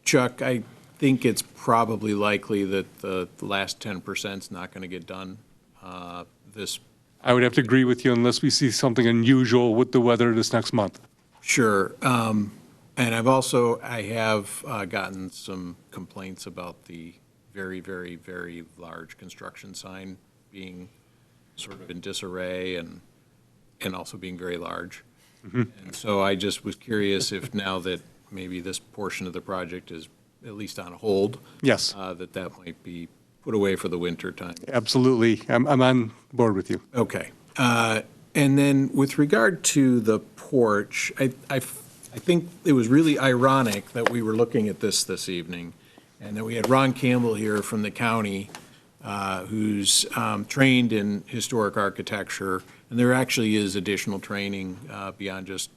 Chuck, I think it's probably likely that the last 10% is not going to get done this.
I would have to agree with you unless we see something unusual with the weather this next month.
Sure. And I have gotten some complaints about the very, very, very large construction sign being sort of in disarray and also being very large.
Mm-hmm.
And so I just was curious if now that maybe this portion of the project is at least on hold.
Yes.
That might be put away for the winter time.
Absolutely. I'm on board with you.
Okay. And then with regard to the porch, I think it was really ironic that we were looking at this evening and that we had Ron Campbell here from the county who's trained in historic architecture. And there actually is additional training beyond just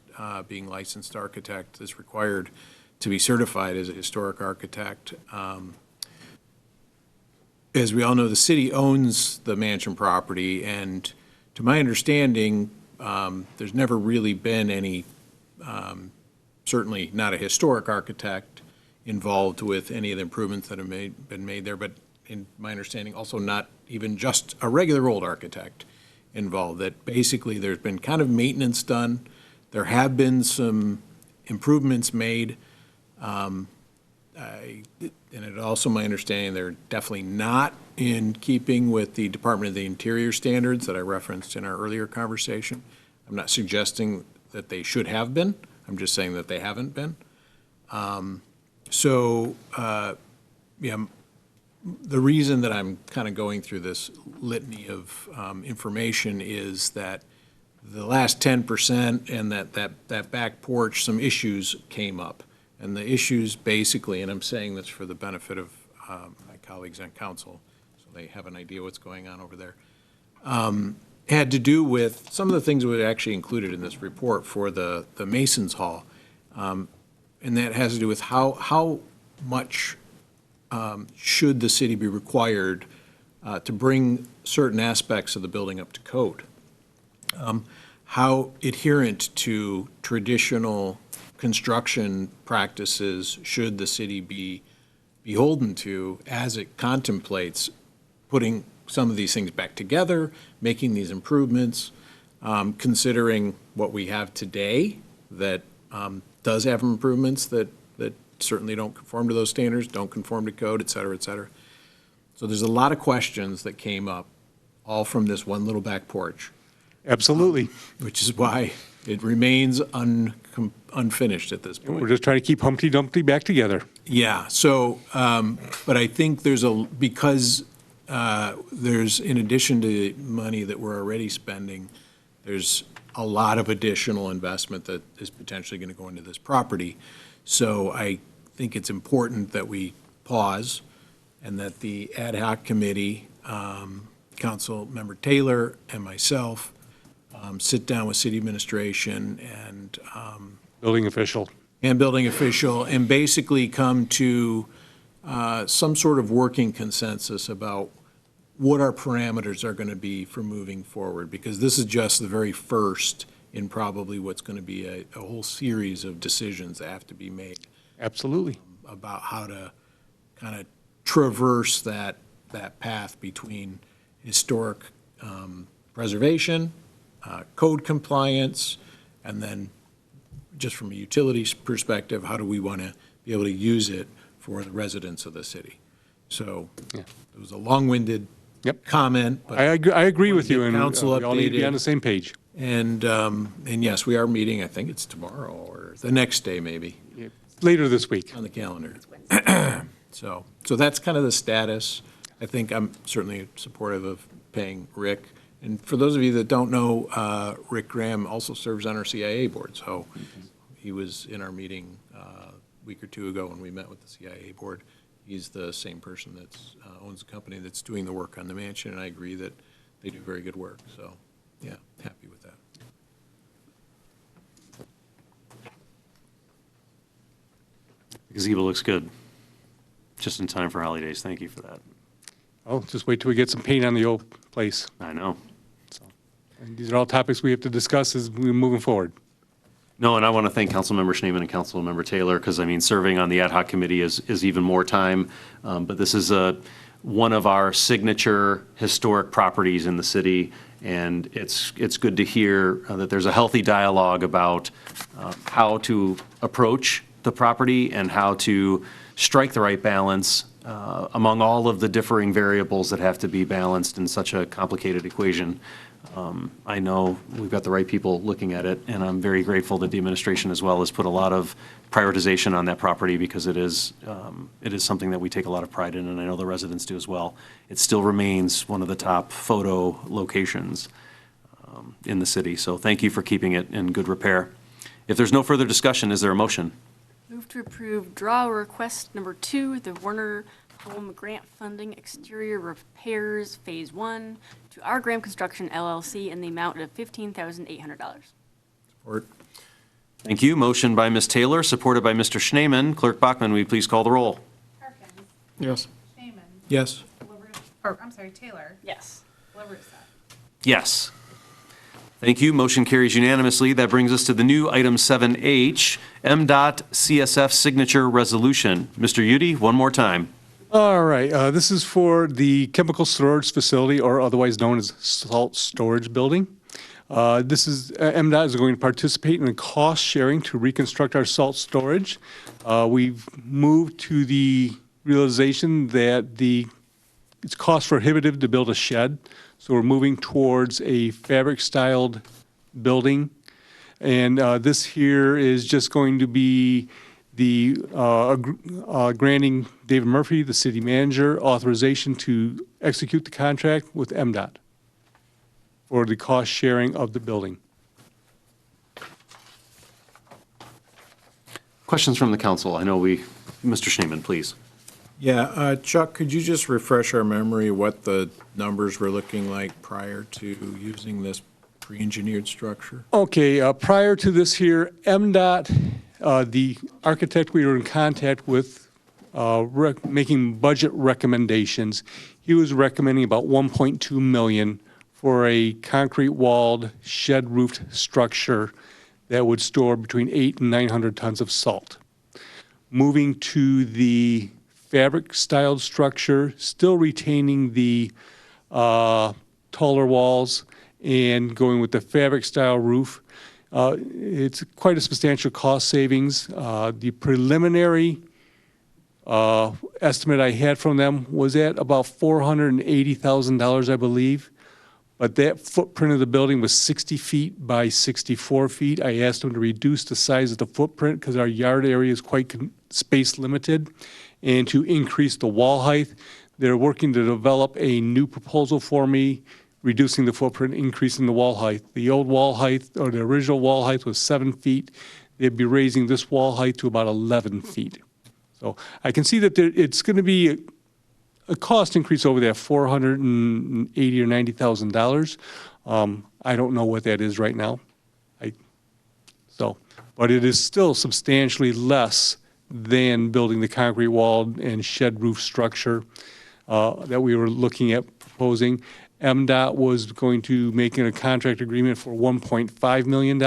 being licensed architect that's required to be certified as a historic architect. As we all know, the city owns the mansion property, and to my understanding, there's never really been any, certainly not a historic architect involved with any of the improvements that have been made there, but in my understanding, also not even just a regular old architect involved, that basically there's been kind of maintenance done. There have been some improvements made. And it also my understanding they're definitely not in keeping with the Department of the Interior standards that I referenced in our earlier conversation. I'm not suggesting that they should have been. I'm just saying that they haven't been. The reason that I'm kind of going through this litany of information is that the last 10% and that back porch, some issues came up. And the issues basically, and I'm saying this for the benefit of my colleagues on council, so they have an idea what's going on over there, had to do with some of the things that were actually included in this report for the Masons Hall. And that has to do with how much should the city be required to bring certain aspects of the building up to code? How adherent to traditional construction practices should the city be beholden to as it contemplates putting some of these things back together, making these improvements, considering what we have today that does have improvements that certainly don't conform to those standards, don't conform to code, et cetera, et cetera. So there's a lot of questions that came up, all from this one little back porch.
Absolutely.
Which is why it remains unfinished at this point.
We're just trying to keep Humpty Dumpty back together.
Yeah, so, but I think because there's, in addition to the money that we're already spending, there's a lot of additional investment that is potentially going to go into this property. So I think it's important that we pause and that the ad hoc committee, Council Member Taylor and myself, sit down with city administration and
Building official.
And basically come to some sort of working consensus about what our parameters are going to be for moving forward, because this is just the very first in probably what's going to be a whole series of decisions that have to be made.
Absolutely.
About how to kind of traverse that path between historic preservation, code compliance, and then just from a utilities perspective, how do we want to be able to use it for the residents of the city? So it was a long-winded comment. But
I agree with you, and
council
we all need to be
updated.
on the same page.
And yes, we are meeting, I think it's tomorrow or the next day maybe.
Later this week.
On the calendar. So that's kind of the status. I think I'm certainly supportive of paying Rick. And for those of you that don't know, Rick Graham also serves on our CIA board. So he was in our meeting a week or two ago when we met with the CIA board. He's the same person that owns the company that's doing the work on the mansion, and I agree that they do very good work. So, yeah, happy with that.
The gazebo looks good. Just in time for holidays. Thank you for that.
Oh, just wait till we get some paint on the old place.
I know.
And these are all topics we have to discuss as we're moving forward.
No, and I want to thank Councilmember Schneeman and Councilmember Taylor, because, I mean, serving on the ad hoc committee is even more time. But this is one of our signature historic properties in the city, and it's good to hear that there's a healthy dialogue about how to approach the property and how to strike the right balance among all of the differing variables that have to be balanced in such a complicated equation. I know we've got the right people looking at it, and I'm very grateful that the administration as well has put a lot of prioritization on that property, because it is something that we take a lot of pride in, and I know the residents do as well. It still remains one of the top photo locations in the city, so thank you for keeping it in good repair. If there's no further discussion, is there a motion?
Move to approve draw request number 2, the Warner Home Grant Funding Exterior Repairs Phase 1 to R. Graham Construction LLC in the amount of $15,800.
Support.
Thank you. Motion by Ms. Taylor, supported by Mr. Schneeman. Clerk Bachman, will you please call the roll?
Harkins.
Yes.
Schneeman.
Yes.
Taylor.
Yes.
LaRussa.
Yes. Thank you. Motion carries unanimously. That brings us to the new item 7H, MDOT CSF signature resolution. Mr. Udi, one more time.
All right, this is for the chemical storage facility, or otherwise known as salt storage building. MDOT is going to participate in the cost sharing to reconstruct our salt storage. We've moved to the realization that it's cost prohibitive to build a shed, so we're moving towards a fabric-styled building. And this here is just going to be the granting David Murphy, the city manager, authorization to execute the contract with MDOT for the cost sharing of the building.
Questions from the council? I know Mr. Schneeman, please.
Yeah, Chuck, could you just refresh our memory what the numbers were looking like prior to using this pre-engineered structure?
Okay, prior to this here, MDOT, the architect we were in contact with, making budget recommendations, he was recommending about 1.2 million for a concrete walled shed roofed structure that would store between 800 and 900 tons of salt. Moving to the fabric styled structure, still retaining the taller walls and going with the fabric style roof. It's quite a substantial cost savings. The preliminary Estimate I had from them was at about $480,000, I believe. But that footprint of the building was 60 feet by 64 feet. I asked them to reduce the size of the footprint because our yard area is quite space limited, and to increase the wall height. They're working to develop a new proposal for me, reducing the footprint, increasing the wall height. The old wall height, or the original wall height, was 7 feet. They'd be raising this wall height to about 11 feet. So I can see that it's going to be a cost increase over that $480,000 or $90,000. I don't know what that is right now. But it is still substantially less than building the concrete wall and shed roof structure that we were looking at proposing. MDOT was going to make a contract agreement for $1.5 million.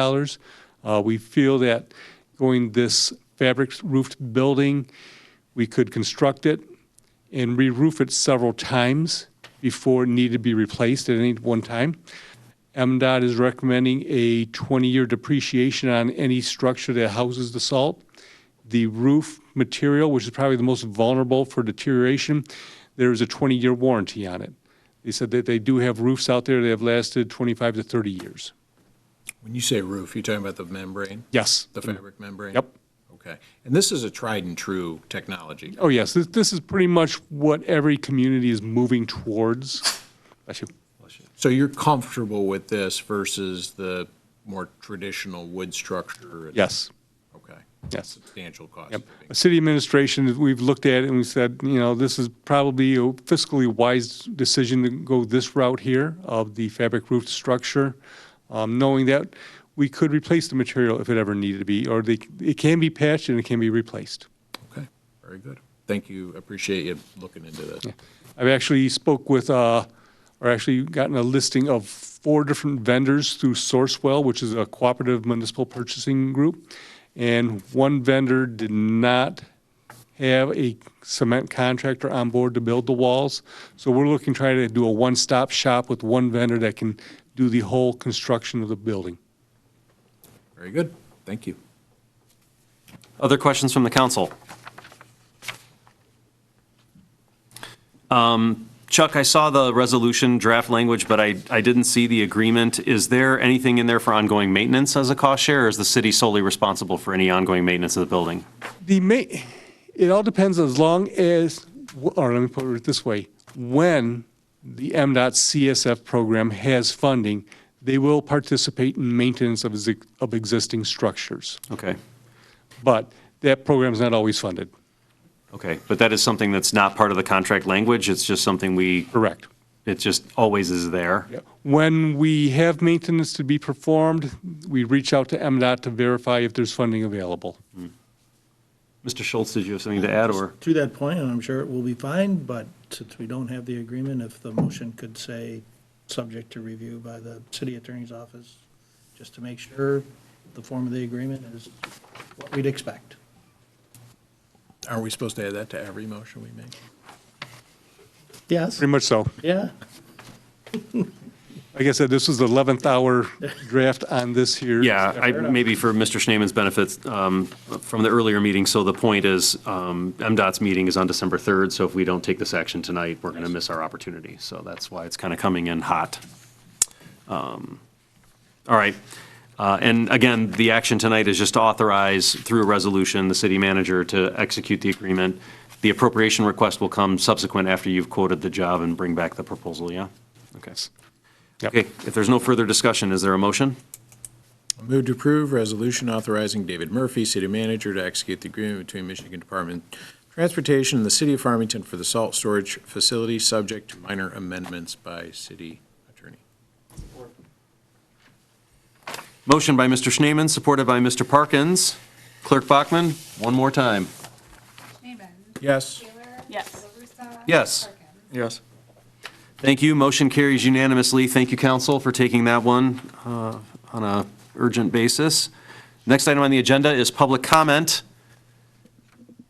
We feel that going this fabric roofed building, we could construct it and re-roof it several times before it needed to be replaced at any one time. MDOT is recommending a 20-year depreciation on any structure that houses the salt. The roof material, which is probably the most vulnerable for deterioration, there is a 20-year warranty on it. They said that they do have roofs out there that have lasted 25 to 30 years.
When you say roof, you're talking about the membrane?
Yes.
The fabric membrane?
Yep.
Okay. And this is a tried and true technology?
Oh, yes. This is pretty much what every community is moving towards. Bless you.
So you're comfortable with this versus the more traditional wood structure?
Yes.
Okay.
Yes.
Substantial cost.
Yep. City administration, we've looked at it and we said, this is probably a fiscally wise decision to go this route here of the fabric roof structure, knowing that we could replace the material if it ever needed to be, or it can be patched and it can be replaced.
Okay, very good. Thank you. Appreciate you looking into this.
Yeah. I've actually spoke with, or actually gotten a listing of 4 different vendors through Sourcewell, which is a cooperative municipal purchasing group. And one vendor did not have a cement contractor on board to build the walls. So we're looking to try to do a one-stop shop with one vendor that can do the whole construction of the building.
Very good. Thank you.
Other questions from the council? Chuck, I saw the resolution draft language, but I didn't see the agreement. Is there anything in there for ongoing maintenance as a cost share, or is the city solely responsible for any ongoing maintenance of the building?
It all depends as long as, or let me put it this way, when the MDOT CSF program has funding, they will participate in maintenance of existing structures.
Okay.
But that program's not always funded.
Okay, but that is something that's not part of the contract language, it's just something we...
Correct.
It just always is there?
When we have maintenance to be performed, we reach out to MDOT to verify if there's funding available.
Mr. Schultz, did you have something to add, or?
To that point, and I'm sure it will be fine, but since we don't have the agreement, if the motion could say, subject to review by the city attorney's office, just to make sure the form of the agreement is what we'd expect.
Are we supposed to add that to every motion we make?
Yes.
Pretty much so.
Yeah.
Like I said, this was the 11th hour draft on this here.
Yeah, maybe for Mr. Schneeman's benefit, from the earlier meeting, so the point is, MDOT's meeting is on December 3rd, so if we don't take this action tonight, we're going to miss our opportunity. So that's why it's kind of coming in hot. All right. And again, the action tonight is just to authorize, through a resolution, the city manager to execute the agreement. The appropriation request will come subsequent after you've quoted the job and bring back the proposal, yeah? Okay.
Yep.
Okay, if there's no further discussion, is there a motion?
I move to approve resolution authorizing David Murphy, city manager, to execute the agreement between Michigan Department of Transportation and the city of Farmington for the salt storage facility, subject to minor amendments by city attorney.
Motion by Mr. Schneeman, supported by Mr. Parkins. Clerk Bachman, one more time.
Yes.
Yes.
Yes. Yes. Thank you. Motion carries unanimously. Thank you, council, for taking that one on a urgent basis. Next item on the agenda is public comment.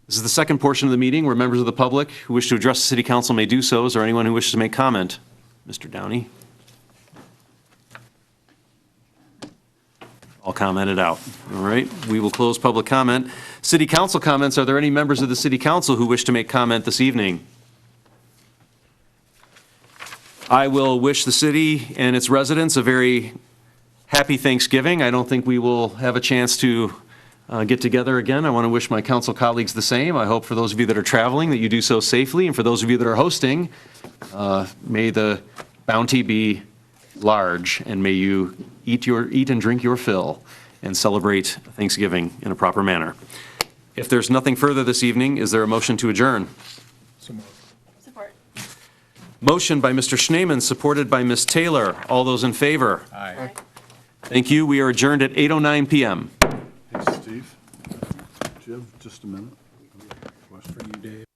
This is the second portion of the meeting where members of the public who wish to address the city council may do so. Is there anyone who wishes to make comment? Mr. Downey. All commented out. All right, we will close public comment. City council comments. Are there any members of the city council who wish to make comment this evening? I will wish the city and its residents a very happy Thanksgiving. I don't think we will have a chance to get together again. I want to wish my council colleagues the same. I hope for those of you that are traveling that you do so safely, and for those of you that are hosting, may the bounty be large, and may you eat and drink your fill and celebrate Thanksgiving in a proper manner. If there's nothing further this evening, is there a motion to adjourn?
Support.
Motion by Mr. Schneeman, supported by Ms. Taylor. All those in favor?
Aye.
Thank you. We are adjourned at 8:09 PM.
Hey, Steve, do you have just a minute?
For you, Dave.